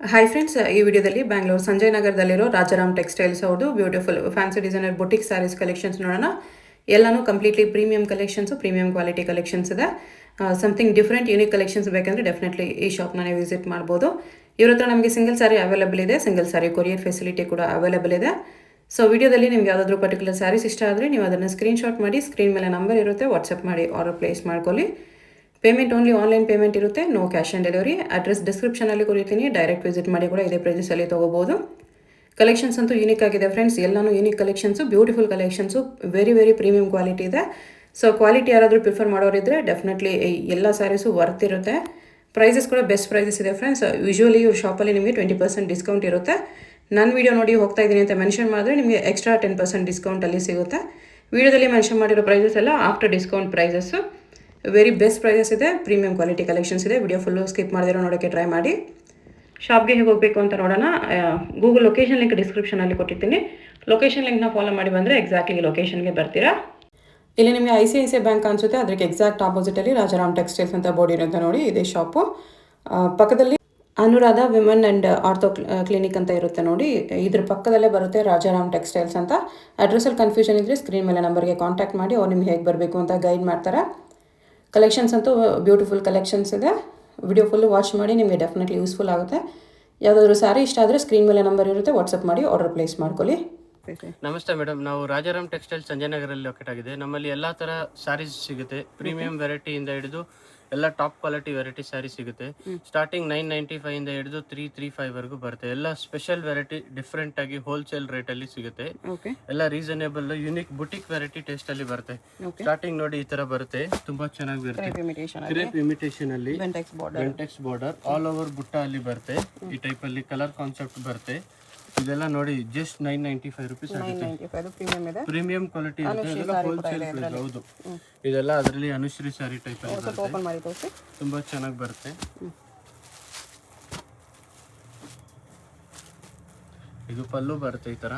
Hi friends, ಈ ವಿಡಿಯೋದಲ್ಲಿ ಬ್ಯಾಂಗ್ಳೂರು ಸಂಜಯ್ ನಗರದಲ್ಲಿರೋ ರಾಜಾರಾಮ್ ಟೆಕ್ಸ್ಟೈಲ್ಸ್ ಅವ್ರದ್ದು beautiful fancy designer boutique sarees collections ನೋಡೋಣ. ಎಲ್ಲನೂ completely premium collections, premium quality collections ಇದೆ. ಸಮಥಿಂಗ್ ಡಿಫ್ರೆಂಟ್ ಯೂನಿಕ್ ಕಲೆಕ್ಷನ್ಸ್ ಬೇಕಂದರೆ ಡೆಫಿನೆಟ್ಲಿ ಈ ಶಾಪ್ನ ನೀವು ವಿಸಿಟ್ ಮಾಡ್ಬೋದು. ಇವ್ರ ಹತ್ರ ನಮಗೆ ಸಿಂಗಲ್ ಸ್ಯಾರಿ ಅವೈಲೇಬಲ್ ಇದೆ, ಸಿಂಗಲ್ ಸ್ಯಾರಿ ಕೊರಿಯರ್ ಫೆಸಿಲಿಟಿ ಕೂಡ ಅವೈಲೇಬಲ್ ಇದೆ. ಸೊ ವಿಡಿಯೋದಲ್ಲಿ ನಿಮ್ಗೆ ಯಾವುದಾದ್ರೂ ಪರ್ಟಿಕ್ಯುಲರ್ ಸ್ಯಾರೀಸ್ ಇಷ್ಟ ಆದರೆ ನೀವು ಅದನ್ನು ಸ್ಕ್ರೀನ್ಶಾಟ್ ಮಾಡಿ, ಸ್ಕ್ರೀನ್ ಮೇಲೆ ನಂಬರ್ ಇರುತ್ತೆ, ವಾಟ್ಸಪ್ ಮಾಡಿ ಆರ್ಡರ್ ಪ್ಲೇಸ್ ಮಾಡ್ಕೊಳ್ಳಿ. ಪೇಮೆಂಟ್ ಓನ್ಲಿ ಆನ್ಲೈನ್ ಪೇಮೆಂಟ್ ಇರುತ್ತೆ, no cash on delivery. Address ಡಿಸ್ಕ್ರಿಪ್ಷನಲ್ಲಿ ಕೊಡ್ತೀನಿ, ಡೈರೆಕ್ಟ್ ವಿಸಿಟ್ ಮಾಡಿ ಕೂಡ ಇದೇ ಪ್ರೈಸಲ್ಲಿ ತೊಗೋಬೋದು. ಕಲೆಕ್ಷನ್ಸ್ ಅಂತೂ ಯೂನಿಕ್ ಆಗಿದೆ ಫ್ರೆಂಡ್ಸ್, ಎಲ್ಲನೂ unique collections, beautiful collections, very premium quality ಇದೆ. ಸೊ ಕ್ವಾಲಿಟಿ ಯಾರಾದರೂ ಪ್ರಿಫರ್ ಮಾಡೋರಿದ್ದರೆ ಡೆಫಿನೆಟ್ಲಿ ಎಲ್ಲ ಸ್ಯಾರೀಸು ವರ್ತ್ ಇರುತ್ತೆ. ಪ್ರೈಸಸ್ ಕೂಡ ಬೆಸ್ಟ್ ಪ್ರೈಸಸ್ ಇದೆ ಫ್ರೆಂಡ್ಸ್. ಯೂಶ್ವಲಿ ಇವ್ರ ಶಾಪಲ್ಲಿ ನಿಮಗೆ 20% ಡಿಸ್ಕೌಂಟ್ ಇರುತ್ತೆ. ನನ್ನ ವೀಡಿಯೋ ನೋಡಿ ಹೋಗ್ತಾ ಇದ್ದೀನಿ ಅಂತ ಮೆನ್ಷನ್ ಮಾಡಿದ್ರೆ ನಿಮಗೆ ಎಕ್ಸ್ಟ್ರಾ 10% ಡಿಸ್ಕೌಂಟಲ್ಲಿ ಸಿಗುತ್ತೆ. ವೀಡಿಯೋದಲ್ಲಿ ಮೆನ್ಷನ್ ಮಾಡಿರೋ ಪ್ರೈಸಸ್ ಎಲ್ಲ after discount prices. Very best prices ಇದೆ, ಪ್ರೀಮಿಯಂ ಕ್ವಾಲಿಟಿ ಕಲೆಕ್ಷನ್ಸ್ ಇದೆ. ವಿಡಿಯೋ ಫುಲ್ಲು ಸ್ಕಿಪ್ ಮಾಡಿದಿರೋ ನೋಡೋಕ್ಕೆ ಟ್ರೈ ಮಾಡಿ. ಶಾಪ್ಗೆ ಹೇಗೆ ಹೋಗಬೇಕು ಅಂತ ನೋಡೋಣ. ಗೂಗಲ್ ಲೊಕೇಶನ್ ಲಿಂಕ್ ಡಿಸ್ಕ್ರಿಪ್ಷನಲ್ಲಿ ಕೊಟ್ಟಿರ್ತೀನಿ. ಲೊಕೇಶನ್ ಲಿಂಕ್ನ ಫಾಲೋ ಮಾಡಿ ಬಂದರೆ ಎಕ್ಸಾಕ್ಟ್ಲಿ ಲೊಕೇಶನ್ಗೆ ಬರ್ತೀರಾ. ಇಲ್ಲಿ ನಿಮಗೆ ICICI ಬ್ಯಾಂಕ್ ಅನಿಸುತ್ತೆ, ಅದಕ್ಕೆ ಎಕ್ಸಾಕ್ಟ್ ಆಪೋಸಿಟಲ್ಲಿ ರಾಜಾರಾಮ್ ಟೆಕ್ಸ್ಟೈಲ್ಸ್ ಅಂತ ಬೋರ್ಡ್ ಇರುತ್ತೆ ನೋಡಿ, ಇದೇ ಶಾಪು. ಪಕ್ಕದಲ್ಲಿ Anuradha women and ortho clinic ಅಂತ ಇರುತ್ತೆ ನೋಡಿ, ಇದ್ರ ಪಕ್ಕದಲ್ಲೇ ಬರುತ್ತೆ ರಾಜಾರಾಮ್ ಟೆಕ್ಸ್ಟೈಲ್ಸ್ ಅಂತ. ಅಡ್ರೆಸ್ಸಲ್ಲಿ ಕನ್ಫ್ಯೂಷನ್ ಇದ್ದರೆ ಸ್ಕ್ರೀನ್ ಮೇಲೆ ನಂಬರ್ಗೆ ಕಾಂಟ್ಯಾಕ್ಟ್ ಮಾಡಿ, ಅವ್ರು ನಿಮ್ಗೆ ಹೇಗೆ ಬರಬೇಕು ಅಂತ ಗೈಡ್ ಮಾಡ್ತಾರೆ. ಕಲೆಕ್ಷನ್ಸ್ ಅಂತೂ ಬ್ಯೂಟಿಫುಲ್ ಕಲೆಕ್ಷನ್ಸ್ ಇದೆ. ವಿಡಿಯೋ ಫುಲ್ಲು ವಾಚ್ ಮಾಡಿ, ನಿಮಗೆ ಡೆಫಿನೆಟ್ಲಿ ಯೂಸ್ಫುಲ್ ಆಗುತ್ತೆ. ಯಾವುದಾದ್ರೂ ಸ್ಯಾರಿ ಇಷ್ಟ ಆದರೆ ಸ್ಕ್ರೀನ್ ಮೇಲೆ ನಂಬರ್ ಇರುತ್ತೆ, ವಾಟ್ಸಪ್ ಮಾಡಿ ಆರ್ಡರ್ ಪ್ಲೇಸ್ ಮಾಡ್ಕೊಳ್ಳಿ. ನಮಸ್ತೆ ಮೇಡಮ್, ನಾವು ರಾಜಾರಾಮ್ ಟೆಕ್ಸ್ಟೈಲ್ ಸಂಜಯನಗರಲ್ಲಿ ಲೊಕೇಟ್ ಆಗಿದೆ. ನಮ್ಮಲ್ಲಿ ಎಲ್ಲ ಥರ ಸ್ಯಾರೀಸ್ ಸಿಗುತ್ತೆ, ಪ್ರೀಮಿಯಂ ವೆರೈಟಿಯಿಂದ ಹಿಡಿದು ಎಲ್ಲ ಟಾಪ್ ಕ್ವಾಲಿಟಿ ವೆರೈಟಿ ಸ್ಯಾರಿ ಸಿಗುತ್ತೆ. ಸ್ಟಾರ್ಟಿಂಗ್ 995 ಇಂದ ಹಿಡಿದು 335 ವರೆಗೂ ಬರುತ್ತೆ. ಎಲ್ಲ ಸ್ಪೆಷಲ್ ವೆರೈಟಿ, ಡಿಫ್ರೆಂಟ್ ಆಗಿ ಹೋಲ್ಸೇಲ್ ರೇಟ್ ಅಲ್ಲಿ ಸಿಗುತ್ತೆ. ಎಲ್ಲ reasonable unique boutique variety taste ಅಲ್ಲಿ ಬರುತ್ತೆ. ಸ್ಟಾರ್ಟಿಂಗ್ ನೋಡಿ ಈ ತರ ಬರುತ್ತೆ, ತುಂಬಾ ಚೆನ್ನಾಗಿ ಬರುತ್ತೆ. ಕ್ರೇಪ್ ಇಮಿಟೇಷನ್ ಅಲ್ಲಿ ಬೆಂಟೆಕ್ಸ್ ಬಾರ್ಡರ್ ಆಲ್ ಓವರ್ ಬುಟ್ಟ ಅಲ್ಲಿ ಬರುತ್ತೆ. ಈ ಟೈಪ್ ಅಲ್ಲಿ ಕಲರ್ ಕಾನ್ಸೆಪ್ಟ್ ಬರುತ್ತೆ. ಇದೆಲ್ಲ ನೋಡಿ ಜಸ್ಟ್ 995 ರುಪೀಸ್ ಆಗುತ್ತೆ. ಪ್ರೀಮಿಯಂ ಕ್ವಾಲಿಟಿ ಇರುತ್ತೆ, ಇದೆಲ್ಲ ಹೋಲ್ಸೇಲ್ ಪ್ರೈಸ್. ಹೌದು, ಇದೆಲ್ಲ ಅದರಲ್ಲಿ ಅನುಶ್ರೀ ಸ್ಯಾರಿ ಟೈಪ್ ಅಲ್ಲಿ ಬರುತ್ತೆ, ತುಂಬಾ ಚೆನ್ನಾಗಿ ಬರುತ್ತೆ. ಇದು ಪಲ್ಲು ಬರುತ್ತೆ ಈ ತರ,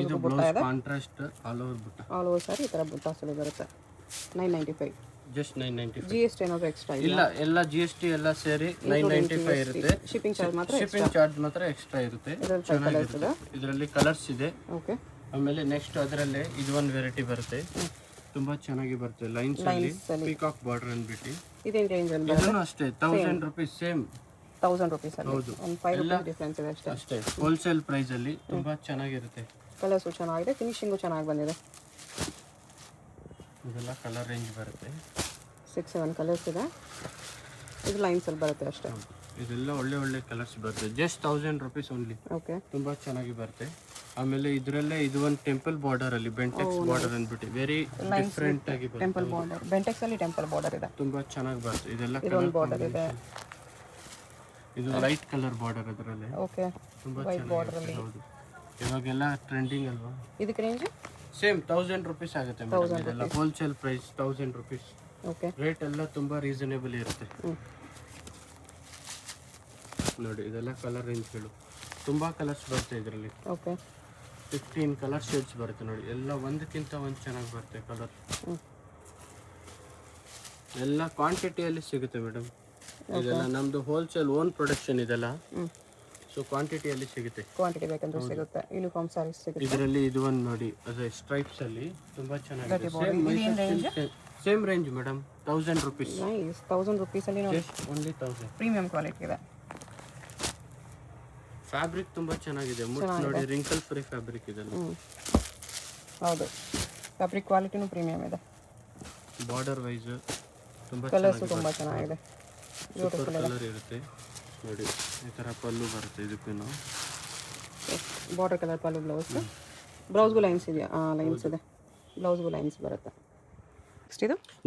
ಇದು ಬ್ಲೌಸ್ ಕಾಂಟ್ರಾಸ್ಟ್ ಆಲ್ ಓವರ್ ಬುಟ್ಟ, ಆಲ್ ಓವರ್ ಸ್ಯಾರಿ ಈ ತರ ಬುಟ್ಟ ಬರುತ್ತೆ. 995, ಜಸ್ಟ್ 995. GST ಏನಾದರೂ ಎಕ್ಸ್ಟ್ರಾ ಇಲ್ಲ, ಎಲ್ಲ GST ಎಲ್ಲ ಸೇರಿ 995 ಇರುತ್ತೆ. ಶಿಪ್ಪಿಂಗ್ ಚಾರ್ಜ್ ಮಾತ್ರ ಎಕ್ಸ್ಟ್ರಾ ಇರುತ್ತೆ. ಚೆನ್ನಾಗಿರುತ್ತೆ. ಇದರಲ್ಲಿ ಕಲರ್ಸ್ ಇದೆ. ಆಮೇಲೆ ನೆಕ್ಸ್ಟ್ ಅದರಲ್ಲೇ ಇದು ಒಂದು ವೆರೈಟಿ ಬರುತ್ತೆ, ತುಂಬಾ ಚೆನ್ನಾಗಿ ಬರುತ್ತೆ. ಲೈನ್ಸ್ ಅಲ್ಲಿ ಪೀಕಾಕ್ ಬಾರ್ಡರ್ ಅಂದ್ಬಿಟ್ಟು. ಇದೇನ್ ರೇಂಜ್ ಅಲ್ಲಿ? ಇದನ್ನು ಅಷ್ಟೇ 1000 ರುಪೀಸ್, ಸೇಮ್ 1000 ರುಪೀಸ್ ಅಲ್ಲಿ. ಹೌದು, ಒಂದು 5 ರೂಪಾಯಿ ಡಿಫರೆನ್ಸ್ ಇದೆ ಅಷ್ಟೇ. ಹೋಲ್ಸೇಲ್ ಪ್ರೈಸ್ ಅಲ್ಲಿ ತುಂಬಾ ಚೆನ್ನಾಗಿರುತ್ತೆ. ಕಲರ್ಸು ಚೆನ್ನಾಗಿದೆ, ಫಿನಿಶಿಂಗು ಚೆನ್ನಾಗಿ ಬಂದಿದೆ. ಇದೆಲ್ಲ ಕಲರ್ ರೇಂಜ್ ಬರುತ್ತೆ, 6-7 ಕಲರ್ಸ್ ಇದೆ. ಇದು ಲೈನ್ಸ್ ಅಲ್ಲಿ ಬರುತ್ತೆ ಅಷ್ಟೇ. ಇದೆಲ್ಲ ಒಳ್ಳೆ ಕಲರ್ಸ್ ಬರುತ್ತೆ. Just 1000 rupees only. ತುಂಬಾ ಚೆನ್ನಾಗಿ ಬರುತ್ತೆ. ಆಮೇಲೆ ಇದರಲ್ಲೇ ಇದು ಒಂದು ಟೆಂಪಲ್ ಬಾರ್ಡರ್ ಅಲ್ಲಿ ಬೆಂಟೆಕ್ಸ್ ಬಾರ್ಡರ್ ಅಂದ್ಬಿಟ್ಟು ವೆರಿ ಡಿಫ್ರೆಂಟ್ ಆಗಿ ಬರುತ್ತೆ. ಟೆಂಪಲ್ ಬಾರ್ಡರ್, ಬೆಂಟೆಕ್ಸ್ ಅಲ್ಲಿ ಟೆಂಪಲ್ ಬಾರ್ಡರ್ ಇದೆ, ತುಂಬಾ ಚೆನ್ನಾಗಿ ಬರುತ್ತೆ. ಇದೆಲ್ಲ ಕಲರ್ ಬಾರ್ಡರ್ ಇದೆ. ಇದು ಲೈಟ್ ಕಲರ್ ಬಾರ್ಡರ್ ಅದರಲ್ಲಿ. ತುಂಬಾ ಚೆನ್ನಾಗಿ. ಹೌದು, ಇವಾಗೆಲ್ಲ ಟ್ರೆಂಡಿಂಗ್ ಅಲ್ವಾ. ಇದಕ್ಕೆ ರೇಂಜ್ ಸೇಮ್ 1000 ರುಪೀಸ್ ಆಗುತ್ತೆ ಮೇಡಮ್. ಇದೆಲ್ಲ ಹೋಲ್ಸೇಲ್ ಪ್ರೈಸ್ 1000 ರುಪೀಸ್. ರೇಟ್ ಎಲ್ಲ ತುಂಬಾ ರೀಸನೇಬಲ್ ಇರುತ್ತೆ ನೋಡಿ. ಇದೆಲ್ಲ ಕಲರ್ ರೇಂಜ್ಗಳು, ತುಂಬಾ ಕಲರ್ಸ್ ಬರುತ್ತೆ ಇದರಲ್ಲಿ. 15 ಕಲರ್ ಶೇಡ್ಸ್ ಬರುತ್ತೆ ನೋಡಿ. ಎಲ್ಲ ಒಂದಕ್ಕಿಂತ ಒಂದು ಚೆನ್ನಾಗಿ ಬರುತ್ತೆ ಕಲರ್. ಎಲ್ಲ ಕ್ವಾಂಟಿಟಿಯಲ್ಲಿ ಸಿಗುತ್ತೆ ಮೇಡಮ್. ಇದೆಲ್ಲ ನಮ್ದು ಹೋಲ್ಸೇಲ್ ಓನ್ ಪ್ರೊಡಕ್ಷನ್ ಇದೆಲ್ಲ. ಸೊ ಕ್ವಾಂಟಿಟಿಯಲ್ಲಿ ಸಿಗುತ್ತೆ, ಕ್ವಾಂಟಿಟಿ ಬೇಕಂದ್ರೆ ಸಿಗುತ್ತೆ. ಯೂನಿಫಾರ್ಮ್ ಸ್ಯಾರೀಸ್ ಸಿಗುತ್ತೆ ಇದರಲ್ಲಿ. ಇದು ಒಂದು ನೋಡಿ, ಅದೇ ಸ್ಟ್ರೈಪ್ಸ್ ಅಲ್ಲಿ ತುಂಬಾ ಚೆನ್ನಾಗಿದೆ. Same range madam, 1000 rupees. 1000 rupees ಅಲ್ಲಿ ನೋಡಿ, ಓನ್ಲಿ 1000. ಪ್ರೀಮಿಯಂ ಕ್ವಾಲಿಟಿ ಇದೆ. ಫ್ಯಾಬ್ರಿಕ್ ತುಂಬಾ ಚೆನ್ನಾಗಿದೆ, ಮುಟ್ಟು ನೋಡಿ, ರಿಂಕಲ್ ಫ್ರೀ ಫ್ಯಾಬ್ರಿಕ್ ಇದೆ. ಹೌದು, ಫ್ಯಾಬ್ರಿಕ್ ಕ್ವಾಲಿಟಿನೂ ಪ್ರೀಮಿಯಂ ಇದೆ. ಬಾರ್ಡರ್ ವೈಸ್ ತುಂಬಾ ಕಲರ್ಸ್ ತುಂಬಾ ಚೆನ್ನಾಗಿದೆ, ಬ್ಯೂಟಿಫುಲ್ ಕಲರ್ ಇರುತ್ತೆ ನೋಡಿ. ಈ ತರ ಪಲ್ಲು ಬರುತ್ತೆ ಇದಕ್ಕೂ. ಬಾರ್ಡರ್ ಕಲರ್ ಪಲ್ಲು, ಬ್ಲೌಸ್ಗೂ ಲೈನ್ಸ್ ಇದೆಯಾ? ಲೈನ್ಸ್ ಇದೆ, ಬ್ಲೌಸ್ಗೂ ಲೈನ್ಸ್ ಬರುತ್ತೆ.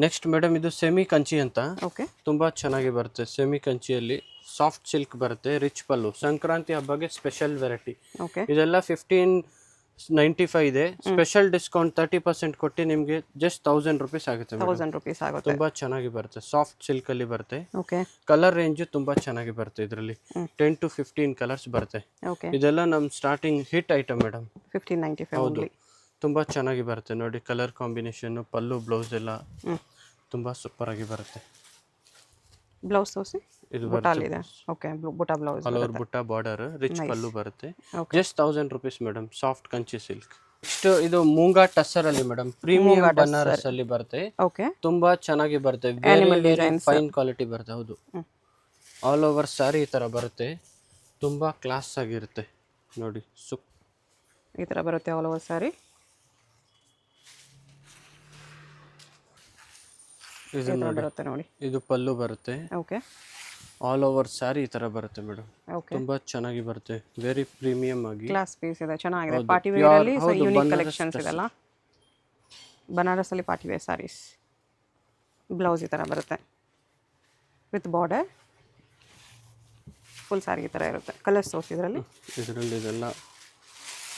ನೆಕ್ಸ್ಟ್ ಮೇಡಮ್, ಇದು ಸೆಮಿ ಕಂಚಿ ಅಂತ. ತುಂಬಾ ಚೆನ್ನಾಗಿ ಬರುತ್ತೆ. ಸೆಮಿ ಕಂಚಿಯಲ್ಲಿ ಸಾಫ್ಟ್ ಸಿಲ್ಕ್ ಬರುತ್ತೆ, ರಿಚ್ ಪಲ್ಲು. ಸಂಕ್ರಾಂತಿ ಹಬ್ಬಗೆ ಸ್ಪೆಷಲ್ ವೆರೈಟಿ. ಇದೆಲ್ಲ 1595 ಇದೆ. ಸ್ಪೆಷಲ್ ಡಿಸ್ಕೌಂಟ್ 30% ಕೊಟ್ಟು ನಿಮಗೆ ಜಸ್ಟ್ 1000 ರುಪೀಸ್ ಆಗುತ್ತೆ. 1000 ರುಪೀಸ್ ಆಗುತ್ತೆ. ತುಂಬಾ ಚೆನ್ನಾಗಿ ಬರುತ್ತೆ, ಸಾಫ್ಟ್ ಸಿಲ್ಕ್ ಅಲ್ಲಿ ಬರುತ್ತೆ. ಕಲರ್ ರೇಂಜ್ ತುಂಬಾ ಚೆನ್ನಾಗಿ ಬರುತ್ತೆ. ಇದರಲ್ಲಿ 10 to 15 ಕಲರ್ಸ್ ಬರುತ್ತೆ. ಇದೆಲ್ಲ ನಮ್ ಸ್ಟಾರ್ಟಿಂಗ್ ಹಿಟ್ ಐಟಮ್ ಮೇಡಮ್. 1595. ಹೌದು, ತುಂಬಾ ಚೆನ್ನಾಗಿ ಬರುತ್ತೆ ನೋಡಿ. ಕಲರ್ ಕಾಂಬಿನೇಷನ್, ಪಲ್ಲು, ಬ್ಲೌಸ್ ಎಲ್ಲ ತುಂಬಾ ಸೂಪರ್ ಆಗಿ ಬರುತ್ತೆ. ಬ್ಲೌಸ್ ತೋರಿಸಿ. ಇದು ಬುಟಾಲಿದೆ. ಓಕೆ, ಬುಟಾ ಬ್ಲೌಸ್ ಆಲ್ ಓವರ್ ಬುಟ್ಟ ಬಾರ್ಡರ್, ರಿಚ್ ಪಲ್ಲು ಬರುತ್ತೆ. Okay. Just 1000 rupees madam, soft Kanchi silk. ಇಷ್ಟು ಇದು ಮೂಂಗಾ ಟಸ್ಸರ್ ಅಲ್ಲಿ ಮೇಡಮ್, ಪ್ರೀಮಿಯಂ ಬನಾರಸ್ ಅಲ್ಲಿ ಬರುತ್ತೆ. ಓಕೆ, ತುಂಬಾ ಚೆನ್ನಾಗಿ ಬರುತ್ತೆ, ವೆರಿ ಫೈನ್ ಕ್ವಾಲಿಟಿ ಬರುತ್ತೆ. ಹೌದು, ಆಲ್ ಓವರ್ ಸ್ಯಾರಿ ಈ ತರ ಬರುತ್ತೆ, ತುಂಬಾ ಕ್ಲಾಸ್ ಆಗಿರುತ್ತೆ ನೋಡಿ. ಈ ತರ ಬರುತ್ತೆ ಆಲ್ ಓವರ್ ಸ್ಯಾರಿ. ಇದು ನೋಡಿ, ಬರುತ್ತೆ ನೋಡಿ. ಇದು ಪಲ್ಲು ಬರುತ್ತೆ. ಓಕೆ, ಆಲ್ ಓವರ್ ಸ್ಯಾರಿ ಈ ತರ ಬರುತ್ತೆ ಮೇಡಮ್, ಓಕೆ, ತುಂಬಾ ಚೆನ್ನಾಗಿ ಬರುತ್ತೆ, ವೆರಿ ಪ್ರೀಮಿಯಂ ಆಗಿ. ಕ್ಲಾಸ್ ಪೀಸ್ ಇದೆ, ಚೆನ್ನಾಗಿದೆ. ಪಾರ್ಟಿ ವೇರ್ ಅಲ್ಲಿ ಸೊ ಯೂನಿಕ್ ಕಲೆಕ್ಷನ್ಸ್ ಇದೆಲ್ಲ. ಬನಾರಸ್ ಅಲ್ಲಿ ಪಾರ್ಟಿ ವೇರ್ ಸ್ಯಾರೀಸ್. ಬ್ಲೌಸ್ ಈ ತರ ಬರುತ್ತೆ ವಿತ್ ಬಾರ್ಡರ್. ಫುಲ್ ಸ್ಯಾರಿ ಈ ತರ ಇರುತ್ತೆ. ಕಲರ್ಸ್ ತೋರಿಸಿದ್ರಲ್ಲಿ ಇದರಲ್ಲಿ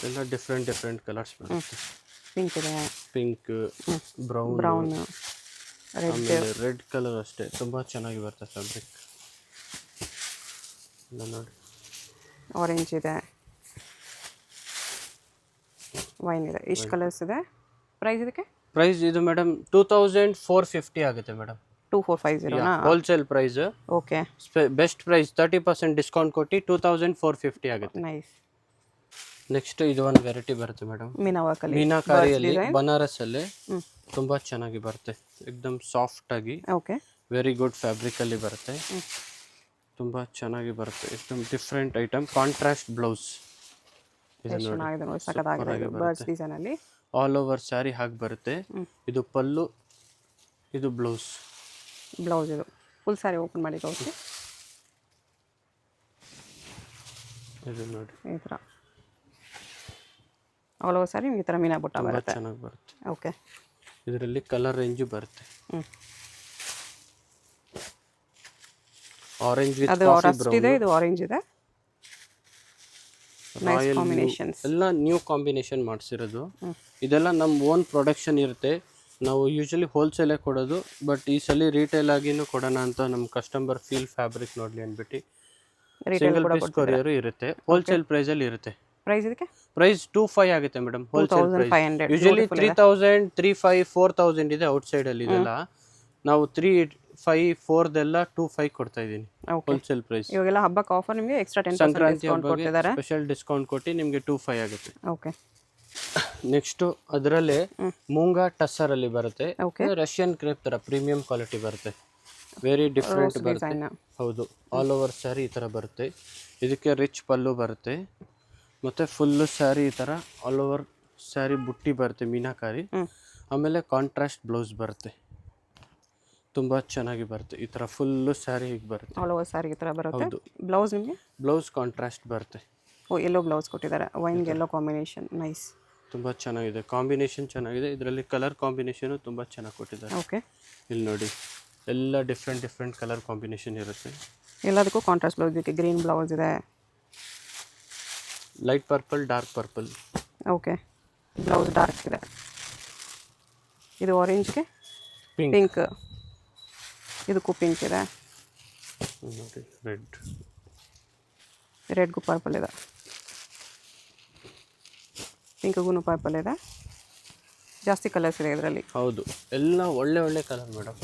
ಎಲ್ಲ ಡಿಫ್ರೆಂಟ್ ಕಲರ್ಸ್ ಬರುತ್ತೆ. ಪಿಂಕ್ ಇದೆ, ಪಿಂಕ್, ಬ್ರೌನ್, ರೆಡ್ ಕಲರ್ ಅಷ್ಟೇ, ತುಂಬಾ ಚೆನ್ನಾಗಿ ಬರುತ್ತೆ ಫ್ಯಾಬ್ರಿಕ್. ನೋಡಿ, ಆರೆಂಜ್ ಇದೆ, ವೈನ್ ಇದೆ. ಇಷ್ಟು ಕಲರ್ಸ್ ಇದೆ. ಪ್ರೈಸ್ ಇದಕ್ಕೆ? ಪ್ರೈಸ್ ಇದು ಮೇಡಮ್ 2450 ಆಗುತ್ತೆ madam. 2450 wholesale price. Okay, best price 30% discount ಕೊಟ್ಟು 2450 ಆಗುತ್ತೆ. ನೈಸ್. ನೆಕ್ಸ್ಟ್ ಇದು ಒಂದು ವೆರೈಟಿ ಬರುತ್ತೆ ಮೇಡಮ್, ಮೀನಾಕಾರಿಯಲ್ಲಿ ಬನಾರಸ್ ಅಲ್ಲಿ ತುಂಬಾ ಚೆನ್ನಾಗಿ ಬರುತ್ತೆ, ಎಕ್ದಮ್ ಸಾಫ್ಟ್ ಆಗಿ. ಓಕೆ, ವೆರಿ ಗುಡ್ ಫ್ಯಾಬ್ರಿಕ್ ಅಲ್ಲಿ ಬರುತ್ತೆ, ತುಂಬಾ ಚೆನ್ನಾಗಿ ಬರುತ್ತೆ. ಎಕ್ದಮ್ ಡಿಫ್ರೆಂಟ್ ಐಟಮ್, ಕಾಂಟ್ರಾಸ್ಟ್ ಬ್ಲೌಸ್. ಚೆನ್ನಾಗಿದೆ ನೋಡಿ, ಸಖತ್ತಾಗಿದೆ. ಬರ್ಡ್ಸ್ ಡಿಸೈನ್ ಅಲ್ಲಿ ಆಲ್ ಓವರ್ ಸ್ಯಾರಿ ಹಾಗೆ ಬರುತ್ತೆ. ಇದು ಪಲ್ಲು, ಇದು ಬ್ಲೌಸ್. ಇದು ಫುಲ್ ಸ್ಯಾರಿ ಓಪನ್ ಮಾಡಿ ತೋರಿಸಿ. ಇದು ನೋಡಿ, ಈ ಥರ ಆಲ್ ಓವರ್ ಸ್ಯಾರಿ ಈ ಥರ ಮೀನಾ ಬುಟ್ಟ ಬರುತ್ತೆ, ಚೆನ್ನಾಗಿ ಬರುತ್ತೆ. ಓಕೆ, ಇದರಲ್ಲಿ ಕಲರ್ ರೇಂಜು ಬರುತ್ತೆ. ಆರೆಂಜ್ ವಿತ್ ಕಾಫಿ ಬ್ರೌನ್ ಇದೆ, ಇದು ಆರೆಂಜ್ ಇದೆ. ನೈಸ್ ಕಾಂಬಿನೇಷನ್ಸ್, ಎಲ್ಲ ನ್ಯೂ ಕಾಂಬಿನೇಷನ್ ಮಾಡಿಸಿರೋದು. ಇದೆಲ್ಲ ನಮ್ಮ ಓನ್ ಪ್ರೊಡಕ್ಷನ್ ಇರುತ್ತೆ. ನಾವು ಯೂಶಲಿ ಹೋಲ್ಸೇಲೇ ಕೊಡೋದು, ಬಟ್ ಈ ಸಲ ರಿಟೇಲ್ ಆಗಿನೂ ಕೊಡೋಣ ಅಂತ ನಮ್ಮ ಕಸ್ಟಮರ್ ಫೀಲ್ ಫ್ಯಾಬ್ರಿಕ್ ನೋಡಲಿ ಅಂದ್ಬಿಟ್ಟು ಸಿಂಗಲ್ ಪೀಸ್ ಕೊರಿಯರ್ ಇರುತ್ತೆ. ಹೋಲ್ಸೇಲ್ ಪ್ರೈಸಲ್ಲಿ ಇರುತ್ತೆ. ಪ್ರೈಸ್ ಇದಕ್ಕೆ? ಪ್ರೈಸ್ 2500 ಆಗುತ್ತೆ ಮೇಡಮ್, ಹೋಲ್ಸೇಲ್ ಪ್ರೈಸ್. ಯೂಶಲಿ 3000, 3500, 4000 ಇದೆ ಔಟ್ಸೈಡ್ ಅಲ್ಲಿ. ಇದೆಲ್ಲ ನಾವು 354 ದೆಲ್ಲ 25 ಕೊಡ್ತಾ ಇದ್ದೀನಿ ಹೋಲ್ಸೇಲ್ ಪ್ರೈಸ್. ಇವಾಗೆಲ್ಲ ಹಬ್ಬಕ್ಕೆ ಆಫರ್ ನಿಮಗೆ ಎಕ್ಸ್ಟ್ರಾ 10% ಸಂಕ್ರಾಂತಿ ಹಬ್ಬಕ್ಕೆ ಸ್ಪೆಷಲ್ ಡಿಸ್ಕೌಂಟ್ ಕೊಟ್ಟು ನಿಮಗೆ 25 ಆಗುತ್ತೆ. ಓಕೆ, ನೆಕ್ಸ್ಟ್ ಅದರಲ್ಲೇ ಮೂಂಗಾ ಟಸ್ಸರ್ ಅಲ್ಲಿ ಬರುತ್ತೆ, ರಷ್ಯನ್ ಕ್ರೇಪ್ ತರ ಪ್ರೀಮಿಯಂ ಕ್ವಾಲಿಟಿ ಬರುತ್ತೆ, ವೆರಿ ಡಿಫ್ರೆಂಟ್ ಬರುತ್ತೆ. ಹೌದು, ಆಲ್ ಓವರ್ ಸ್ಯಾರಿ ಈ ತರ ಬರುತ್ತೆ. ಇದಕ್ಕೆ ರಿಚ್ ಪಲ್ಲು ಬರುತ್ತೆ, ಮತ್ತೆ ಫುಲ್ಲು ಸ್ಯಾರಿ ಈ ತರ ಆಲ್ ಓವರ್ ಸ್ಯಾರಿ ಬುಟ್ಟಿ ಬರುತ್ತೆ ಮೀನಾಕಾರಿ. ಆಮೇಲೆ ಕಾಂಟ್ರಾಸ್ಟ್ ಬ್ಲೌಸ್ ಬರುತ್ತೆ, ತುಂಬಾ ಚೆನ್ನಾಗಿ ಬರುತ್ತೆ. ಈ ತರ ಫುಲ್ಲು ಸ್ಯಾರಿ ಹೀಗೆ ಬರುತ್ತೆ, ಆಲ್ ಓವರ್ ಸ್ಯಾರಿ ಈ ತರ ಬರುತ್ತೆ. ಬ್ಲೌಸ್ ನಿಮಗೆ ಬ್ಲೌಸ್ ಕಾಂಟ್ರಾಸ್ಟ್ ಬರುತ್ತೆ. ಯೆಲ್ಲೋ ಬ್ಲೌಸ್ ಕೊಟ್ಟಿದ್ದಾರೆ, ವೈನ್ ಯೆಲ್ಲೋ ಕಾಂಬಿನೇಷನ್. ನೈಸ್, ತುಂಬಾ ಚೆನ್ನಾಗಿದೆ, ಕಾಂಬಿನೇಷನ್ ಚೆನ್ನಾಗಿದೆ. ಇದರಲ್ಲಿ ಕಲರ್ ಕಾಂಬಿನೇಷನ್ ತುಂಬಾ ಚೆನ್ನಾಗಿ ಕೊಟ್ಟಿದ್ದಾರೆ. ಓಕೆ, ಇಲ್ಲಿ ನೋಡಿ, ಎಲ್ಲ ಡಿಫ್ರೆಂಟ್ ಕಲರ್ ಕಾಂಬಿನೇಷನ್ ಇರುತ್ತೆ. ಎಲ್ಲದಕ್ಕೂ ಕಾಂಟ್ರಾಸ್ಟ್ ಬ್ಲೌಸ್. ಇದಕ್ಕೆ ಗ್ರೀನ್ ಬ್ಲೌಸ್ ಇದೆ, light purple, dark purple. Okay, blouse dark ಇದೆ. ಇದು ಆರೆಂಜ್ಗೆ ಪಿಂಕ್, ಇದಕ್ಕೂ ಪಿಂಕ್ ಇದೆ. ನೋಡಿ, ರೆಡ್ಗೂ ಪರ್ಪಲ್ ಇದೆ, ಪಿಂಕ್ಗೂ ಪರ್ಪಲ್ ಇದೆ. ಜಾಸ್ತಿ ಕಲರ್ಸ್ ಇದೆ ಇದರಲ್ಲಿ. ಹೌದು, ಎಲ್ಲ ಒಳ್ಳೆ colour madam.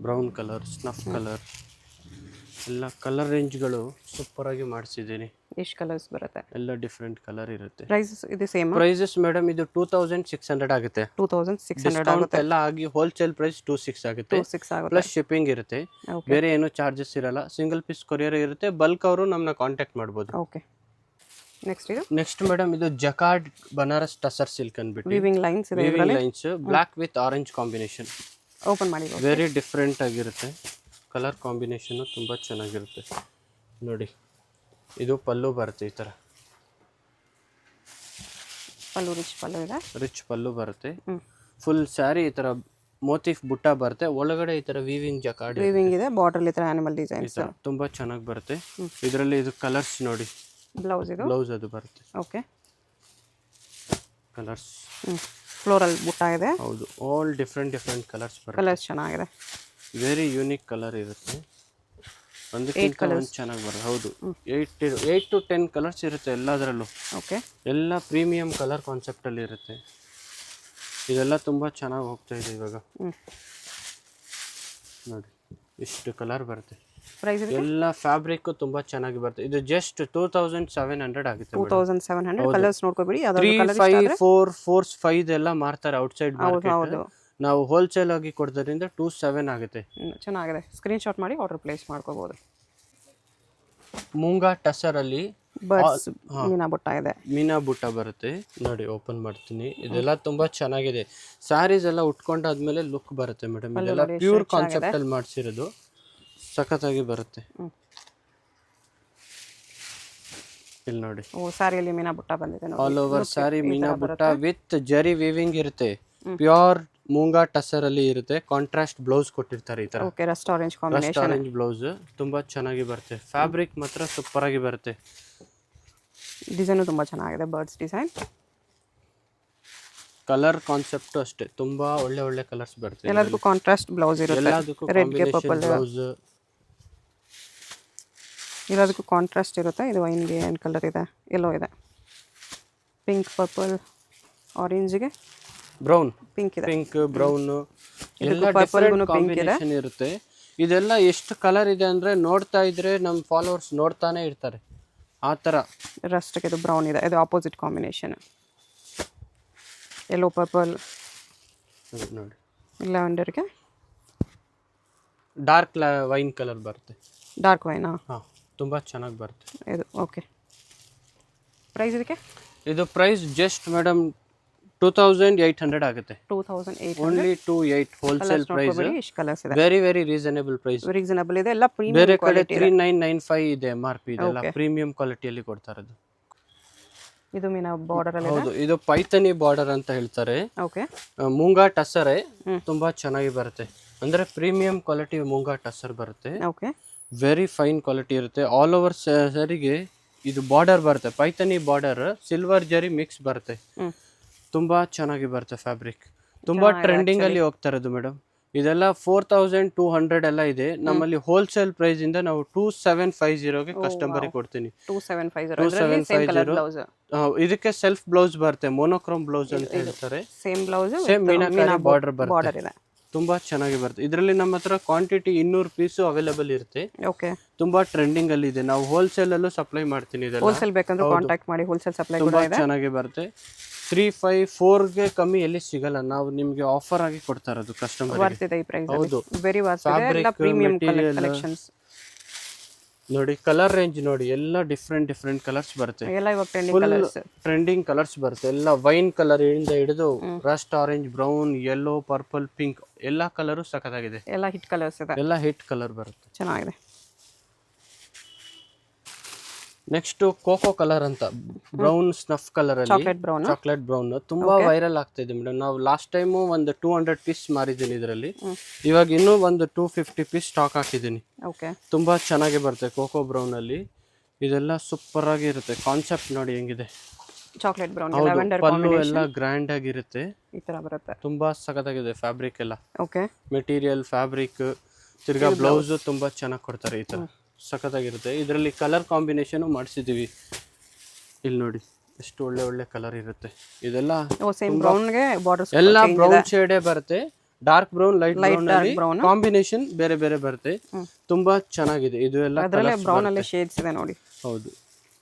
Brown colour, snuff colour, ಎಲ್ಲ ಕಲರ್ ರೇಂಜ್ಗಳು ಸೂಪರ್ ಆಗಿ ಮಾಡಿಸಿದ್ದೀನಿ. ಎಷ್ಟು ಕಲರ್ಸ್ ಬರುತ್ತೆ? ಎಲ್ಲ ಡಿಫ್ರೆಂಟ್ ಕಲರ್ ಇರುತ್ತೆ. ಪ್ರೈಸ್ ಇದು ಸೇಮ್? ಪ್ರೈಸಸ್ ಮೇಡಮ್ ಇದು 2600 ಆಗುತ್ತೆ. 2600 ಆಗುತ್ತೆ. ಎಲ್ಲ ಆಗಿ ಹೋಲ್ಸೇಲ್ ಪ್ರೈಸ್ 26 ಆಗುತ್ತೆ. ಪ್ಲಸ್ ಶಿಪ್ಪಿಂಗ್ ಇರುತ್ತೆ, ಬೇರೆ ಏನು ಚಾರ್ಜಸ್ ಇರಲ್ಲ. ಸಿಂಗಲ್ ಪೀಸ್ ಕೊರಿಯರ್ ಇರುತ್ತೆ. ಬಲ್ಕ್ ಅವರು ನಮ್ಮನ್ನ ಕಾಂಟ್ಯಾಕ್ಟ್ ಮಾಡ್ಬೋದು. ಓಕೆ, ನೆಕ್ಸ್ಟ್ ಮೇಡಮ್ ಇದು ಜಕಾರ್ಡ್ ಬನಾರಸ್ ಟಸರ್ ಸಿಲ್ಕ್ ಅಂದ್ಬಿಟ್ಟು ವೀವಿಂಗ್ ಲೈನ್ಸ್ ಇದೆ. Weaving lines, block with orange combination. Open ಮಾಡಿ, ವೆರಿ ಡಿಫ್ರೆಂಟ್ ಆಗಿರುತ್ತೆ. ಕಲರ್ ಕಾಂಬಿನೇಷನ್ ತುಂಬಾ ಚೆನ್ನಾಗಿರುತ್ತೆ ನೋಡಿ. ಇದು ಪಲ್ಲು ಬರುತ್ತೆ, ಈ ತರ ಪಲ್ಲು ರಿಚ್ ಪಲ್ಲು ಇದೆ, ರಿಚ್ ಪಲ್ಲು ಬರುತ್ತೆ. ಫುಲ್ ಸ್ಯಾರಿ ಈ ತರ ಮೋತಿಫ್ ಬುಟ್ಟ ಬರುತ್ತೆ, ಒಳಗಡೆ ಈ ತರ ವೀವಿಂಗ್ ಜಕಾರ್ಡ್ ವೀವಿಂಗ್ ಇದೆ. ಬಾರ್ಡರ್ ಈ ತರ ಅನಿಮಲ್ ಡಿಸೈನ್ಸ್ ತುಂಬಾ ಚೆನ್ನಾಗಿ ಬರುತ್ತೆ. ಇದರಲ್ಲಿ ಇದು ಕಲರ್ಸ್ ನೋಡಿ, ಬ್ಲೌಸ್ ಅದು ಬರುತ್ತೆ. ಓಕೆ, ಕಲರ್ಸ್ ಫ್ಲೋರಲ್ ಬುಟ್ಟ ಇದೆ. ಹೌದು, ಆಲ್ ಡಿಫ್ರೆಂಟ್ ಕಲರ್ಸ್ ಬರುತ್ತೆ. ಕಲರ್ಸ್ ಚೆನ್ನಾಗಿದೆ, ವೆರಿ ಯೂನಿಕ್ ಕಲರ್ ಇರುತ್ತೆ. ಒಂದಕ್ಕಿಂತ ಒಂದು ಚೆನ್ನಾಗಿ ಬರುತ್ತೆ. ಹೌದು, 8 to 10 ಕಲರ್ಸ್ ಇರುತ್ತೆ ಎಲ್ಲದರಲ್ಲೂ. ಓಕೆ, ಎಲ್ಲ ಪ್ರೀಮಿಯಂ ಕಲರ್ ಕಾನ್ಸೆಪ್ಟ್ ಅಲ್ಲಿ ಇರುತ್ತೆ. ಇದೆಲ್ಲ ತುಂಬಾ ಚೆನ್ನಾಗಿ ಹೋಗ್ತಾ ಇದೆ ಇವಾಗ ನೋಡಿ. ಇಷ್ಟು ಕಲರ್ ಬರುತ್ತೆ. ಪ್ರೈಸ್ ಇದೆ ಎಲ್ಲ ಫ್ಯಾಬ್ರಿಕ್ ತುಂಬಾ ಚೆನ್ನಾಗಿ ಬರುತ್ತೆ. ಇದು ಜಸ್ಟ್ 2700 ಆಗುತ್ತೆ. 2700. ಕಲರ್ಸ್ ನೋಡ್ಕೋಬೇಡಿ, ಯಾವ್ದಾದ್ರು 3, ಕಲರ್ 5, 4, 4, 5 ಎಲ್ಲ ಮಾರ್ತಾರೆ ಔಟ್ಸೈಡ್ ಮಾರ್ಕೆಟ್. ಹೌದು. ನಾವು ಹೋಲ್ಸೇಲ್ ಆಗಿ ಕೊಡೋದ್ರಿಂದ 27 ಆಗುತ್ತೆ. ಚೆನ್ನಾಗಿದೆ, ಸ್ಕ್ರೀನ್ ಶಾಟ್ ಮಾಡಿ ಆರ್ಡರ್ ಪ್ಲೇಸ್ ಮಾಡ್ಕೋಬಹುದು. ಮೂಂಗಾ ಟಸರ್ ಅಲ್ಲಿ ಬರ್ಡ್ಸ್ ಮೀನಾ ಬುಟ್ಟ ಇದೆ, ಮೀನಾ ಬುಟ್ಟ ಬರುತ್ತೆ ನೋಡಿ. ಓಪನ್ ಮಾಡ್ತೀನಿ. ಇದೆಲ್ಲ ತುಂಬಾ ಚೆನ್ನಾಗಿದೆ. ಸ್ಯಾರೀಸ್ ಎಲ್ಲ ಉಟ್ಕೊಂಡಾದ್ಮೇಲೆ ಲುಕ್ ಬರುತ್ತೆ ಮೇಡಮ್. ಇದೆಲ್ಲ ಪ್ಯೂರ್ ಕಾನ್ಸೆಪ್ಟ್ ಅಲ್ಲಿ ಮಾಡಿಸಿರೋದು, ಸಖತ್ತಾಗಿ ಬರುತ್ತೆ. ಇಲ್ಲಿ ನೋಡಿ, ಸ್ಯಾರಿಯಲ್ಲಿ ಮೀನಾ ಬುಟ್ಟ ಬಂದಿದೆ ನೋಡಿ. ಆಲ್ ಓವರ್ ಸ್ಯಾರಿ ಮೀನಾ ಬುಟ್ಟ ವಿತ್ ಜರಿ ವೀವಿಂಗ್ ಇರುತ್ತೆ. ಪ್ಯೂರ್ ಮೂಂಗಾ ಟಸರ್ ಅಲ್ಲಿ ಇರುತ್ತೆ. ಕಾಂಟ್ರಾಸ್ಟ್ ಬ್ಲೌಸ್ ಕೊಟ್ಟಿರ್ತಾರೆ ಈ ತರ. Okay, Rust orange combination. Rust orange blouse ತುಂಬಾ ಚೆನ್ನಾಗಿ ಬರುತ್ತೆ. ಫ್ಯಾಬ್ರಿಕ್ ಮಾತ್ರ ಸೂಪರ್ ಆಗಿ ಬರುತ್ತೆ. ಡಿಸೈನು ತುಂಬಾ ಚೆನ್ನಾಗಿದೆ, ಬರ್ಡ್ಸ್ ಡಿಸೈನ್. ಕಲರ್ ಕಾನ್ಸೆಪ್ಟ್ ಅಷ್ಟೇ, ತುಂಬಾ ಒಳ್ಳೆ ಒಳ್ಳೆ ಕಲರ್ಸ್ ಬರುತ್ತೆ. ಎಲ್ಲದಕ್ಕೂ ಕಾಂಟ್ರಾಸ್ಟ್ ಬ್ಲೌಸ್ ಇರುತ್ತೆ. ಎಲ್ಲದಕ್ಕೂ ಕಾಂಬಿನೇಷನ್ ಬ್ಲೌಸ್, ಎಲ್ಲದಕ್ಕೂ ಕಾಂಟ್ರಾಸ್ಟ್ ಇರುತ್ತೆ. ಇದು ವೈನ್ಗೆ ಏನು ಕಲರ್ ಇದೆ, ಎಲ್ಲೋ ಇದೆ, ಪಿಂಕ್, ಪರ್ಪಲ್, ಆರೆಂಜ್ಗೆ ಬ್ರೌನ್, ಪಿಂಕ್ ಇದೆ, ಪಿಂಕ್ ಬ್ರೌನ್ ಎಲ್ಲ ಡಿಫರೆಂಟ್ ಕಾಂಬಿನೇಷನ್ ಇರುತ್ತೆ. ಇದೆಲ್ಲ ಎಷ್ಟು ಕಲರ್ ಇದೆ ಅಂದ್ರೆ ನೋಡ್ತಾ ಇದ್ರೆ ನಮ್ಮ ಫಾಲೋವರ್ಸ್ ನೋಡ್ತಾನೆ ಇರ್ತಾರೆ ಆ ಥರ. ರಸ್ಟ್ಗೆ ಇದು ಬ್ರೌನ್ ಇದೆ, ಇದು ಆಪೋಸಿಟ್ ಕಾಂಬಿನೇಷನ್. ಎಲ್ಲೋ ಪರ್ಪಲ್ ನೋಡಿ, ಲ್ಯಾವೆಂಡರ್ಗೆ ಡಾರ್ಕ್ ವೈನ್ ಕಲರ್ ಬರುತ್ತೆ. ಡಾರ್ಕ್ ವೈನಾ? ಹಾಂ, ತುಂಬ ಚೆನ್ನಾಗಿ ಬರುತ್ತೆ ಇದು. ಓಕೆ, ಪ್ರೈಸ್ ಇದಕ್ಕೆ? ಇದು ಪ್ರೈಸ್ ಜಸ್ಟ್ ಮೇಡಮ್ 2800 ಆಗುತ್ತೆ. 2800 ಓನ್ಲಿ 28 ಹೋಲ್ಸೇಲ್ ಪ್ರೈಸ್. ಇಷ್ಟು ಕಲರ್ಸ್ ಇದೆ, very very reasonable price. Reasonable ಇದೆ, ಎಲ್ಲ ಪ್ರೀಮಿಯಂ. ಬೇರೆ ಕಡೆ 3995 ಇದೆ MRP. ಇದೆಲ್ಲ ಪ್ರೀಮಿಯಂ ಕ್ವಾಲಿಟಿಯಲ್ಲಿ ಕೊಡ್ತಾ ಇರೋದು. ಇದು ಮೀನಾ ಬಾರ್ಡರ್ ಅಲ್ಲಿ. ಹೌದು, ಇದು ಪೈಥನಿ ಬಾರ್ಡರ್ ಅಂತ ಹೇಳ್ತಾರೆ. ಓಕೆ, ಮೂಂಗಾ ಟಸರೆ ತುಂಬಾ ಚೆನ್ನಾಗಿ ಬರುತ್ತೆ. ಅಂದ್ರೆ ಪ್ರೀಮಿಯಂ ಕ್ವಾಲಿಟಿ ಮೂಂಗಾ ಟಸರ್ ಬರುತ್ತೆ. ಓಕೆ, ವೆರಿ ಫೈನ್ ಕ್ವಾಲಿಟಿ ಇರುತ್ತೆ. ಆಲ್ ಓವರ್ ಸರಿಗೆ ಇದು ಬಾರ್ಡರ್ ಬರುತ್ತೆ, ಪೈಥನಿ ಬಾರ್ಡರ್, ಸಿಲ್ವರ್ ಜರಿ ಮಿಕ್ಸ್ ಬರುತ್ತೆ. ತುಂಬಾ ಚೆನ್ನಾಗಿ ಬರುತ್ತೆ ಫ್ಯಾಬ್ರಿಕ್. ತುಂಬಾ ಟ್ರೆಂಡಿಂಗ್ ಅಲ್ಲಿ ಹೋಗ್ತಾ ಇರೋದು ಮೇಡಮ್. ಇದೆಲ್ಲ 4200 ಎಲ್ಲ ಇದೆ. ನಮ್ಮಲ್ಲಿ ಹೋಲ್ಸೇಲ್ ಪ್ರೈಸ್ ಇಂದ ನಾವು 2750ಗೆ ಕಸ್ಟಮರ್ ಕೊಡ್ತೀನಿ. 2750. ಇದಕ್ಕೆ ಸೆಲ್ಫ್ ಬ್ಲೌಸ್ ಬರುತ್ತೆ, ಮೋನೋಕ್ರೋಮ್ ಬ್ಲೌಸ್ ಅಂತ ಹೇಳ್ತಾರೆ. Same blouse, same meenakari border border ಬರುತ್ತೆ. ಇದೆ. ತುಂಬಾ ಚೆನ್ನಾಗಿ ಬರುತ್ತೆ. ಇದರಲ್ಲಿ ನಮ್ಮ ಹತ್ರ ಕ್ವಾಂಟಿಟಿ 200 ಪೀಸು ಅವೈಲೇಬಲ್ ಇರುತ್ತೆ. ಓಕೆ, ತುಂಬಾ ಟ್ರೆಂಡಿಂಗ್ ಅಲ್ಲಿ ಇದೆ. ನಾವು ಹೋಲ್ಸೇಲ್ ಅಲ್ಲೂ ಸಪ್ಲೈ ಮಾಡ್ತೀನಿ. ಇದೆಲ್ಲ ಹೋಲ್ಸೇಲ್ ಬೇಕಂದ್ರೆ ಕಾಂಟ್ಯಾಕ್ಟ್ ಮಾಡಿ, ಹೋಲ್ಸೇಲ್ ಸಪ್ಲೈ ಕೂಡ ತುಂಬಾ ಇದೆ. ಚೆನ್ನಾಗಿ ಬರುತ್ತೆ. 354ಗೆ ಕಮ್ಮಿ ಎಲ್ಲಿ ಸಿಗಲ್ಲ. ನಾವು ನಿಮ್ಗೆ ಆಫರ್ ಆಗಿ ಕೊಡ್ತಾ ಇರೋದು ಕಸ್ಟಮರ್. ವರ್ತ್ ಇದೆ ಈ ಪ್ರೈಸ್. ಹೌದು, ವೆರಿ ವರ್ತ್ ಇದೆ. ಎಲ್ಲ ಪ್ರೀಮಿಯಂ ಕಲೆಕ್ಷನ್ಸ್ ನೋಡಿ. ಕಲರ್ ರೇಂಜ್ ನೋಡಿ, ಎಲ್ಲ ಡಿಫ್ರೆಂಟ್ ಕಲರ್ಸ್ ಬರುತ್ತೆ. ಎಲ್ಲ ಇವಾಗ ಟ್ರೆಂಡಿಂಗ್ ಕಲರ್ಸ್, ಟ್ರೆಂಡಿಂಗ್ ಕಲರ್ಸ್ ಬರುತ್ತೆ. ಎಲ್ಲ ವೈನ್ ಕಲರ್ ಇಂದ ಹಿಡಿದು Rust orange, brown, yellow, purple, pink ಎಲ್ಲ ಕಲರು ಸಖತ್ತಾಗಿದೆ. ಎಲ್ಲ ಹಿಟ್ ಕಲರ್ಸ್ ಇದೆ, ಎಲ್ಲ ಹಿಟ್ ಕಲರ್ ಬರುತ್ತೆ. ಚೆನ್ನಾಗಿದೆ. ನೆಕ್ಸ್ಟ್ ಕೋಕೋ ಕಲರ್ ಅಂತ, ಬ್ರೌನ್ ಸ್ನಫ್ ಕಲರ್ ಅಲ್ಲಿ, ಚಾಕ್ಲೇಟ್ ಬ್ರೌನ್ ತುಂಬಾ ವೈರಲ್ ಆಗ್ತಾ ಇದೆ ಮೇಡಮ್. ನಾವು ಲಾಸ್ಟ್ ಟೈಮ್ ಒಂದು 200 ಪೀಸ್ ಮಾರಿದ್ದೀನಿ ಇದರಲ್ಲಿ. ಇವಾಗ ಇನ್ನೂ ಒಂದು 250 ಪೀಸ್ ಸ್ಟಾಕ್ ಹಾಕಿದ್ದೀನಿ. ಓಕೆ, ತುಂಬಾ ಚೆನ್ನಾಗಿ ಬರುತ್ತೆ ಕೋಕೋ ಬ್ರೌನ್ ಅಲ್ಲಿ. ಇದೆಲ್ಲ ಸೂಪರ್ ಆಗಿ ಇರುತ್ತೆ. ಕಾನ್ಸೆಪ್ಟ್ ನೋಡಿ ಹೆಂಗಿದೆ. ಚಾಕ್ಲೇಟ್ ಬ್ರೌನ್, ಲ್ಯಾವೆಂಡರ್ ಪಲ್ಲು ಎಲ್ಲ ಗ್ರ್ಯಾಂಡ್ ಆಗಿರುತ್ತೆ. ಈ ತರ ಬರುತ್ತೆ. ತುಂಬಾ ಸಖತ್ತಾಗಿದೆ ಫ್ಯಾಬ್ರಿಕ್ ಎಲ್ಲ. ಓಕೆ, ಮೆಟೀರಿಯಲ್, ಫ್ಯಾಬ್ರಿಕ್, ತಿರ್ಗಾ ಬ್ಲೌಸ್ ತುಂಬಾ ಚೆನ್ನಾಗಿ ಕೊಡ್ತಾರೆ. ಈ ತರ ಸಖತ್ತಾಗಿರುತ್ತೆ. ಇದರಲ್ಲಿ ಕಲರ್ ಕಾಂಬಿನೇಷನ್ ಮಾಡಿಸಿದೀವಿ. ಇಲ್ಲಿ ನೋಡಿ ಎಷ್ಟು ಒಳ್ಳೆ ಒಳ್ಳೆ ಕಲರ್ ಇರುತ್ತೆ. ಇದೆಲ್ಲ ಸೇಮ್ ಬ್ರೌನ್ಗೆ ಬಾರ್ಡರ್ಸ್ ಎಲ್ಲ ಬ್ರೌನ್ ಶೇಡೇ ಬರುತ್ತೆ. ಡಾರ್ಕ್ ಬ್ರೌನ್, ಲೈಟ್ ಬ್ರೌನ್ ಅಲ್ಲಿ ಕಾಂಬಿನೇಷನ್ ಬೇರೆ ಬೇರೆ ಬರುತ್ತೆ. ತುಂಬಾ ಚೆನ್ನಾಗಿದೆ. ಇದು ಎಲ್ಲ ಬ್ರೌನ್ ಅಲ್ಲಿ ಶೇಡ್ಸ್ ಇದೆ ನೋಡಿ. ಹೌದು,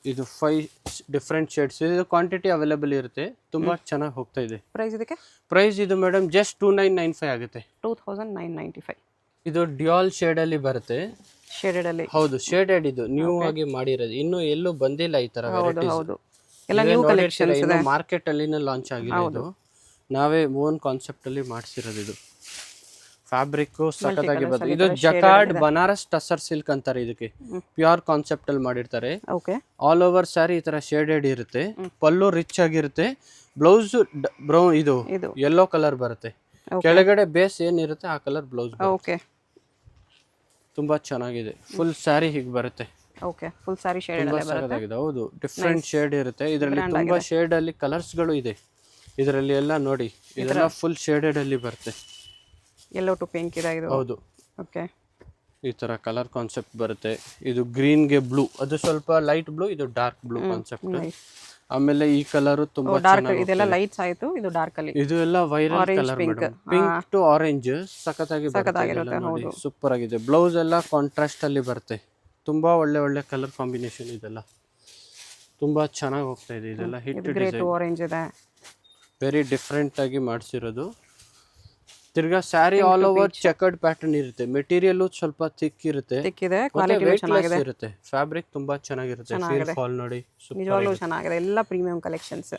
ಇದು 5 ಡಿಫ್ರೆಂಟ್ ಶೇಡ್ಸ್. ಇದು ಕ್ವಾಂಟಿಟಿ ಅವೈಲೇಬಲ್ ಇರುತ್ತೆ. ತುಂಬಾ ಚೆನ್ನಾಗಿ ಹೋಗ್ತಾ ಇದೆ. ಪ್ರೈಸ್ ಇದಕ್ಕೆ? ಪ್ರೈಸ್ ಇದು ಮೇಡಮ್ ಜಸ್ಟ್ 2995 ಆಗುತ್ತೆ. 2995. ಇದು ಡ್ಯುಯಲ್ ಶೇಡ್ ಅಲ್ಲಿ ಬರುತ್ತೆ. ಶೇಡೆಡ್ ಅಲ್ಲಿ? ಹೌದು, ಶೇಡೆಡ್. ಇದು ನ್ಯೂ ಆಗಿ ಮಾಡಿರೋದು, ಇನ್ನು ಎಲ್ಲೂ ಬಂದಿಲ್ಲ ಈ ತರ ವೆರೈಟೀಸ್. ಹೌದು, ಎಲ್ಲ ನ್ಯೂ ಕಲೆಕ್ಷನ್ಸ್ ಇದೆ. ಮಾರ್ಕೆಟ್ ಅಲ್ಲಿ ಲಾಂಚ್ ಆಗಿದೆ. ಇದು ನಾವೇ ಓನ್ ಕಾನ್ಸೆಪ್ಟ್ ಅಲ್ಲಿ ಮಾಡಿಸಿರೋದು. ಇದು ಫ್ಯಾಬ್ರಿಕ್ ಸಖತ್ತಾಗಿ ಬರುತ್ತೆ. ಇದು ಜಕಾರ್ಡ್ ಬನಾರಸ್ ಟಸರ್ ಸಿಲ್ಕ್ ಅಂತಾರೆ. ಇದಕ್ಕೆ ಪ್ಯೂರ್ ಕಾನ್ಸೆಪ್ಟ್ ಅಲ್ಲಿ ಮಾಡಿರ್ತಾರೆ. ಆಲ್ ಓವರ್ ಸ್ಯಾರಿ ಈ ತರ ಶೇಡೆಡ್ ಇರುತ್ತೆ. ಪಲ್ಲು ರಿಚ್ ಆಗಿರುತ್ತೆ. ಬ್ಲೌಸ್ ಬ್ರೌನ್, ಇದು ಯೆಲ್ಲೋ ಕಲರ್ ಬರುತ್ತೆ. ಕೆಳಗಡೆ ಬೇಸ್ ಏನಿರುತ್ತೆ ಆ ಕಲರ್ ಬ್ಲೌಸ್. ತುಂಬಾ ಚೆನ್ನಾಗಿದೆ. ಫುಲ್ ಸ್ಯಾರಿ ಹೀಗೆ ಬರುತ್ತೆ. ಓಕೆ, ಫುಲ್ ಸ್ಯಾರಿ ಶೇಡ್ ಬರುತ್ತೆ. ಹೌದು, ಡಿಫ್ರೆಂಟ್ ಶೇಡ್ ಇರುತ್ತೆ. ಇದರಲ್ಲಿ ತುಂಬಾ ಶೇಡ್ ಅಲ್ಲಿ ಕಲರ್ಸ್ ಗಳು ಇದೆ. ಇದರಲ್ಲಿ ಎಲ್ಲ ನೋಡಿ, ಇದೆಲ್ಲ ಫುಲ್ ಶೇಡೆಡ್ ಅಲ್ಲಿ ಬರುತ್ತೆ. ಯೆಲ್ಲೋ ಟು ಪಿಂಕ್ ಇದೆ ಇದು. ಹೌದು, ಓಕೆ, ಈ ತರ ಕಲರ್ ಕಾನ್ಸೆಪ್ಟ್ ಬರುತ್ತೆ. ಇದು ಗ್ರೀನ್ ಗೆ ಬ್ಲೂ, ಅದು ಸ್ವಲ್ಪ ಲೈಟ್ ಬ್ಲೂ, ಇದು ಡಾರ್ಕ್ ಬ್ಲೂ ಕಾನ್ಸೆಪ್ಟ್. ಆಮೇಲೆ ಈ ಕಲರ್ ತುಂಬಾ ಡಾರ್ಕ್ ಚೆನ್ನಾಗಿ ಇದೆಲ್ಲ ಲೈಟ್ಸ್ ಆಯ್ತು, ಇದು ಡಾರ್ಕ್ ಅಲ್ಲಿ ಇದು ಎಲ್ಲ ವೈರಲ್ Orange, ಕಲರ್ pink. ಮೇಡಮ್. ಪಿಂಕ್ ಟು ಆರೆಂಜ್ ಸಖತ್ತಾಗಿ ಸಖತ್ತಾಗಿರುತ್ತೆ, ಹೌದು. ಸೂಪರ್ ಆಗಿದೆ. ಬ್ಲೌಸ್ ಎಲ್ಲ ಕಾಂಟ್ರಾಸ್ಟ್ ಅಲ್ಲಿ ಬರುತ್ತೆ. ತುಂಬಾ ಒಳ್ಳೆ ಒಳ್ಳೆ ಕಲರ್ ಕಾಂಬಿನೇಷನ್ ಇದೆಲ್ಲ, ತುಂಬಾ ಚೆನ್ನಾಗಿ ಹೋಗ್ತಾ ಇದೆ. ಇದೆಲ್ಲ hit grey to design, orange ಇದೆ. ವೆರಿ ಡಿಫ್ರೆಂಟ್ ಆಗಿ ಮಾಡಿಸಿರೋದು. ತಿರ್ಗಾ sari all over chequered pattern ಇರುತ್ತೆ. ಮೆಟೀರಿಯಲ್ ಸ್ವಲ್ಪ ಥಿಕ್ ಇರುತ್ತೆ, ತಿಕ್ಕಿದೆ, ಮತ್ತೆ ಕ್ವಾಲಿಟಿ weightless ಚೆನ್ನಾಗಿದೆ. ಇರುತ್ತೆ. ಫ್ಯಾಬ್ರಿಕ್ ತುಂಬಾ ಚೆನ್ನಾಗಿರುತ್ತೆ. ಫೀಲ್ ಫಾಲ್ ನೋಡಿ, ನಿಜವಾಗ್ಲೂ ಚೆನ್ನಾಗಿದೆ. ಎಲ್ಲ ಪ್ರೀಮಿಯಂ ಕಲೆಕ್ಷನ್ಸ್.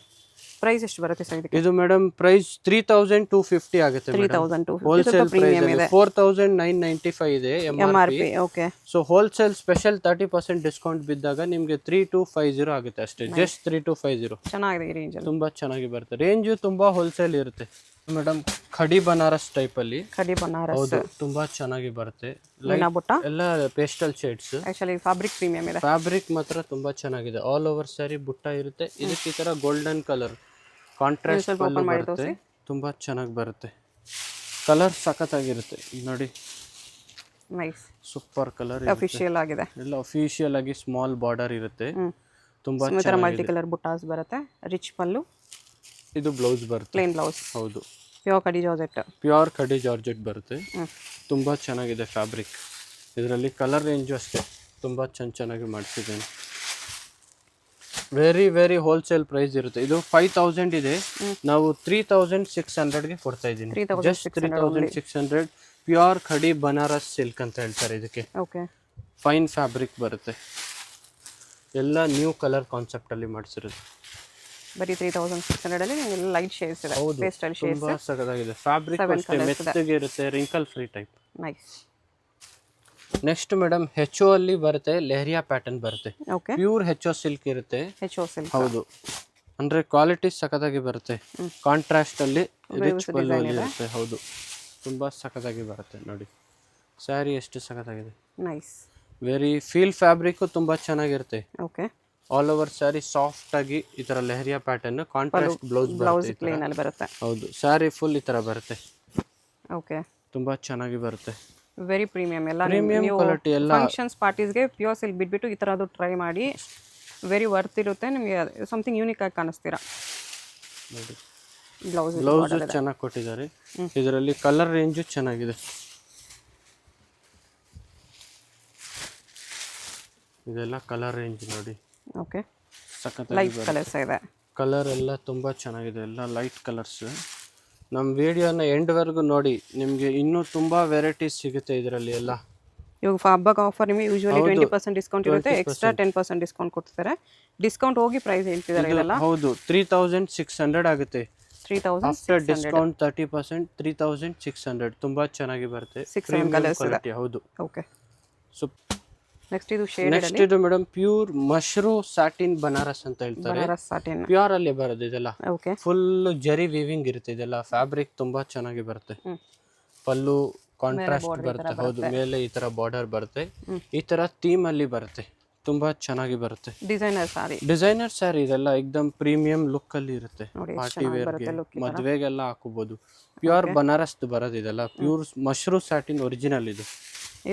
ಪ್ರೈಸ್ ಎಷ್ಟು ಬರುತ್ತೆ ಸರ್ ಇದಕ್ಕೆ? ಇದು ಮೇಡಮ್ ಪ್ರೈಸ್ 3250 ಆಗುತ್ತೆ. 3250 ಹೋಲ್ಸೇಲ್ ಪ್ರೀಮಿಯಂ ಪ್ರೈಸ್ ಇದೆ. 4995 ಇದೆ MRP. Okay, so wholesale special 30% discount ಬಿದ್ದಾಗ ನಿಮಗೆ 3250 ಆಗುತ್ತೆ ಅಷ್ಟೇ. ಜಸ್ಟ್ 3250. ಚೆನ್ನಾಗಿದೆ ಈ ರೇಂಜ್ ಅಲ್ಲಿ. ತುಂಬಾ ಚೆನ್ನಾಗಿ ಬರುತ್ತೆ. ರೇಂಜ್ ತುಂಬಾ ಹೋಲ್ಸೇಲ್ ಇರುತ್ತೆ ಮೇಡಮ್. ಖಡಿ ಬನಾರಸ್ ಟೈಪ್ ಅಲ್ಲಿ, ಖಡಿ ಬನಾರಸ್ ಹೌದು, ತುಂಬಾ ಚೆನ್ನಾಗಿ ಬರುತ್ತೆ. ಮೀನಾ ಬುಟ್ಟ. ಎಲ್ಲ pastel shades. Actually fabric premium ಇದೆ. ಫ್ಯಾಬ್ರಿಕ್ ಮಾತ್ರ ತುಂಬಾ ಚೆನ್ನಾಗಿದೆ. ಆಲ್ ಓವರ್ ಸ್ಯಾರಿ ಬುಟ್ಟ ಇರುತ್ತೆ. ಇದಕ್ಕೆ ಈ ತರ ಗೋಲ್ಡನ್ ಕಲರ್ ಕಾಂಟ್ರಾಸ್ಟ್ ಪಲ್ಲು ಬರುತ್ತೆ. ತುಂಬಾ ಚೆನ್ನಾಗಿ ಬರುತ್ತೆ. ಕಲರ್ ಸಖತ್ತಾಗಿರುತ್ತೆ. ನೋಡಿ, ನೈಸ್, ಸೂಪರ್ ಕಲರ್. ಅಫಿಷಿಯಲ್ ಆಗಿದೆ. ಎಲ್ಲ ಅಫಿಷಿಯಲ್ ಆಗಿ ಸ್ಮಾಲ್ ಬಾರ್ಡರ್ ಇರುತ್ತೆ. ತುಂಬಾ ತರ ಮಲ್ಟಿ ಕಲರ್ ಬುಟ್ಟಾಸ್ ಬರುತ್ತೆ. ರಿಚ್ ಪಲ್ಲು, ಇದು ಬ್ಲೌಸ್ ಬರುತ್ತೆ, ಪ್ಲೇನ್ ಬ್ಲೌಸ್. ಹೌದು, ಪ್ಯೂರ್ ಖಡಿ ಜಾರ್ಜೆಟ್. ಪ್ಯೂರ್ ಖಡಿ ಜಾರ್ಜೆಟ್ ಬರುತ್ತೆ. ತುಂಬಾ ಚೆನ್ನಾಗಿದೆ ಫ್ಯಾಬ್ರಿಕ್. ಇದರಲ್ಲಿ ಕಲರ್ ರೇಂಜು ಅಷ್ಟೇ ತುಂಬಾ ಚೆನ್ನಾಗಿ ಮಾಡಿಸಿದ್ದೇನೆ. ವೆರಿ ಹೋಲ್ಸೇಲ್ ಪ್ರೈಸ್ ಇರುತ್ತೆ. ಇದು 5000 ಇದೆ, ನಾವು 3600ಗೆ ಕೊಡ್ತಾ ಇದ್ದೀನಿ. ಜಸ್ಟ್ 3600. ಪ್ಯೂರ್ ಖಡಿ ಬನಾರಸ್ ಸಿಲ್ಕ್ ಅಂತ ಹೇಳ್ತಾರೆ ಇದಕ್ಕೆ. ಓಕೆ, ಫೈನ್ ಫ್ಯಾಬ್ರಿಕ್ ಬರುತ್ತೆ. ಎಲ್ಲ ನ್ಯೂ ಕಲರ್ ಕಾನ್ಸೆಪ್ಟ್ ಅಲ್ಲಿ ಮಾಡಿಸಿರೋದು. ಬರೀ 3600 ಅಲ್ಲಿ ಎಲ್ಲ ಲೈಟ್ ಶೇಡ್ಸ್ ಇದೆ, ಪೇಸ್ಟಲ್ ಶೇಡ್ಸ್. ತುಂಬಾ ಸಖತ್ತಾಗಿದೆ. ಫ್ಯಾಬ್ರಿಕ್ ಅಷ್ಟೇ ಮೆತ್ತಗೆ ಇರುತ್ತೆ, wrinkle free type. Nice. Next madam HO ಅಲ್ಲಿ ಬರುತ್ತೆ, ಲೆಹರಿಯಾ ಪ್ಯಾಟರ್ನ್ ಬರುತ್ತೆ. ಓಕೆ, ಪ್ಯೂರ್ HO ಸಿಲ್ಕ್ ಇರುತ್ತೆ. HO ಸಿಲ್ಕ್, ಹೌದು, ಅಂದ್ರೆ ಕ್ವಾಲಿಟಿ ಸಖತ್ತಾಗಿ ಬರುತ್ತೆ. ಕಾಂಟ್ರಾಸ್ಟ್ ಅಲ್ಲಿ ರಿಚ್ ಪಲ್ಲು ಅಲ್ಲಿ ಇರುತ್ತೆ. ಹೌದು, ತುಂಬಾ ಸಖತ್ತಾಗಿ ಬರುತ್ತೆ. ನೋಡಿ ಸ್ಯಾರಿ ಎಷ್ಟು ಸಖತ್ತಾಗಿದೆ. ನೈಸ್. ವೆರಿ ಫೀಲ್ ಫ್ಯಾಬ್ರಿಕ್ ತುಂಬಾ ಚೆನ್ನಾಗಿರುತ್ತೆ. Okay, all over sari soft ಆಗಿ ಈ ತರ leheriya pattern, contrast blouse blouse plain ಅಲ್ಲಿ ಬರುತ್ತೆ. ಹೌದು, ಸ್ಯಾರಿ ಫುಲ್ ಈ ತರ ಬರುತ್ತೆ. ಓಕೆ, ತುಂಬಾ ಚೆನ್ನಾಗಿ ಬರುತ್ತೆ. Very premium. ಎಲ್ಲ ಪ್ರೀಮಿಯಂ ಕ್ವಾಲಿಟಿ ಎಲ್ಲ ಫಂಕ್ಷನ್ಸ್ ಪಾರ್ಟೀಸ್ಗೆ ಪ್ಯೂರ್ ಸಿಲ್ಕ್ ಬಿಟ್ಬಿಟ್ಟು ಈ ಥರದ್ದು ಟ್ರೈ ಮಾಡಿ. ವೆರಿ ವರ್ತ್ ಇರುತ್ತೆ ನಿಮಗೆ. ಸಮಥಿಂಗ್ ಯೂನಿಕ್ ಆಗಿ ಕಾಣಿಸ್ತೀರಾ. ನೋಡಿ, ಬ್ಲೌಸ್ ಚೆನ್ನಾಗಿ ಕೊಟ್ಟಿದ್ದಾರೆ. ಇದರಲ್ಲಿ ಕಲರ್ ರೇಂಜು ಚೆನ್ನಾಗಿದೆ. ಇದೆಲ್ಲ ಕಲರ್ ರೇಂಜ್ ನೋಡಿ. ಓಕೆ, ಸಖತ್ತಾಗಿ ಲೈಟ್ ಕಲರ್ಸ್ ಇದೆ. ಕಲರ್ ಎಲ್ಲ ತುಂಬಾ ಚೆನ್ನಾಗಿದೆ. ಎಲ್ಲ ಲೈಟ್ ಕಲರ್ಸ್. ನಮ್ಮ ವಿಡಿಯೋನ ಎಂಡ್ವರೆಗೂ ನೋಡಿ, ನಿಮಗೆ ಇನ್ನೂ ತುಂಬಾ ವೆರೈಟೀಸ್ ಸಿಗುತ್ತೆ ಇದರಲ್ಲಿ ಎಲ್ಲ. ಇವಾಗ ಹಬ್ಬಕ್ಕೆ ಆಫರ್ ನಿಮಗೆ ಯೂಶುವಲಿ 20% ಡಿಸ್ಕೌಂಟ್ ಇರುತ್ತೆ, ಎಕ್ಸ್ಟ್ರಾ 10% ಡಿಸ್ಕೌಂಟ್ ಕೊಡ್ತಾರೆ. ಡಿಸ್ಕೌಂಟ್ ಹೋಗಿ ಪ್ರೈಸ್ ಹೇಳ್ತಿದ್ದಾರೆ ಇದೆಲ್ಲ. ಹೌದು, 3600 ಆಗುತ್ತೆ. 3000 ಆಫ್ಟರ್ ಡಿಸ್ಕೌಂಟ್ 30%, 3600. ತುಂಬಾ ಚೆನ್ನಾಗಿ ಬರುತ್ತೆ. 6 ಕಲರ್ಸ್ ಇದೆ. ಹೌದು. ಓಕೆ, ಸೊ ನೆಕ್ಸ್ಟ್ ಇದು ಶೇಡ್ ನೆಕ್ಸ್ಟ್ ಇದು ಮೇಡಮ್ ಪ್ಯೂರ್ ಮಶ್ರೂ ಸಾಟಿನ್ ಬನಾರಸ್ ಅಂತ ಹೇಳ್ತಾರೆ. ಬನಾರಸ್ ಸಾಟಿನ್ ಪ್ಯೂರ್ ಅಲ್ಲಿ ಬರೋದು ಇದೆಲ್ಲ. ಓಕೆ, ಫುಲ್ ಜರಿ ವೀವಿಂಗ್ ಇರುತ್ತೆ. ಇದೆಲ್ಲ ಫ್ಯಾಬ್ರಿಕ್ ತುಂಬಾ ಚೆನ್ನಾಗಿ ಬರುತ್ತೆ. ಪಲ್ಲು ಕಾಂಟ್ರಾಸ್ಟ್ ಬರುತ್ತೆ. ಹೌದು, ಮೇಲೆ ಈ ತರ ಬಾರ್ಡರ್ ಬರುತ್ತೆ. ಈ ತರ ಥೀಮ್ ಅಲ್ಲಿ ಬರುತ್ತೆ. ತುಂಬಾ ಚೆನ್ನಾಗಿ ಬರುತ್ತೆ. ಡಿಸೈನರ್ ಸ್ಯಾರಿ ಇದೆಲ್ಲ ಎಕ್ದಮ್ ಪ್ರೀಮಿಯಂ ಲುಕ್ ಅಲ್ಲಿ ಇರುತ್ತೆ. ಪಾರ್ಟಿ ವೇರ್ಗೆ, ಮದ್ವೆಗೆಲ್ಲ ಹಾಕೋಬಹುದು. ಪ್ಯೂರ್ ಬನಾರಸ್ ಬರೋದು ಇದೆಲ್ಲ. ಪ್ಯೂರ್ ಮಶ್ರೂ ಸ್ಯಾಟಿನ್ ಒರಿಜಿನಲ್ ಇದು.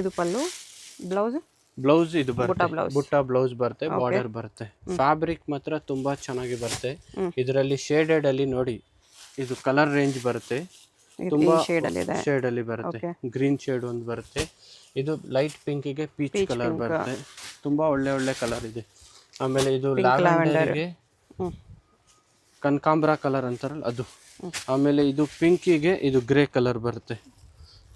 ಇದು ಪಲ್ಲು, ಬ್ಲೌಸ್ ಇದು ಬರುತ್ತೆ. ಬುಟ್ಟ ಬ್ಲೌಸ್ ಬರುತ್ತೆ, ಬಾರ್ಡರ್ ಬರುತ್ತೆ. ಫ್ಯಾಬ್ರಿಕ್ ಮಾತ್ರ ತುಂಬಾ ಚೆನ್ನಾಗಿ ಬರುತ್ತೆ. ಇದರಲ್ಲಿ ಶೇಡೆಡ್ ಅಲ್ಲಿ ನೋಡಿ, ಇದು ಕಲರ್ ರೇಂಜ್ ಬರುತ್ತೆ. ತುಂಬಾ ಶೇಡ್ ಅಲ್ಲಿ ಬರುತ್ತೆ. ಗ್ರೀನ್ ಶೇಡ್ ಒಂದು ಬರುತ್ತೆ. ಇದು ಲೈಟ್ ಪಿಂಕಿಗೆ ಪೀಚ್ ಕಲರ್ ಬರುತ್ತೆ. ತುಂಬಾ ಒಳ್ಳೆ ಕಲರ್ ಇದೆ. ಆಮೇಲೆ ಇದು ಲ್ಯಾವೆಂಡರ್ಗೆ ಕನಕಾಂಬರ ಕಲರ್ ಅಂತಾರಲ್ಲ ಅದು. ಆಮೇಲೆ ಇದು ಪಿಂಕಿಗೆ ಇದು ಗ್ರೇ ಕಲರ್ ಬರುತ್ತೆ.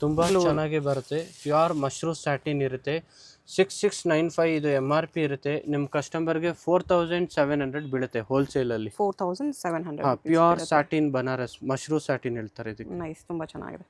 ತುಂಬಾ ಚೆನ್ನಾಗಿ ಬರುತ್ತೆ. ಪ್ಯೂರ್ ಮಶ್ರೂ ಸ್ಯಾಟಿನ್ ಇರುತ್ತೆ. 6695 ಇದು MRP ಇರುತ್ತೆ. ನಿಮ್ಮ ಕಸ್ಟಮರ್ಗೆ 4700 ಬೀಳುತ್ತೆ ಹೋಲ್ಸೇಲ್ ಅಲ್ಲಿ. 4700. ಪ್ಯೂರ್ ಸ್ಯಾಟಿನ್ ಬನಾರಸ್ ಮಶ್ರೂ ಸ್ಯಾಟಿನ್ ಹೇಳ್ತಾರೆ ಇದಕ್ಕೆ. ನೈಸ್, ತುಂಬಾ ಚೆನ್ನಾಗಿದೆ.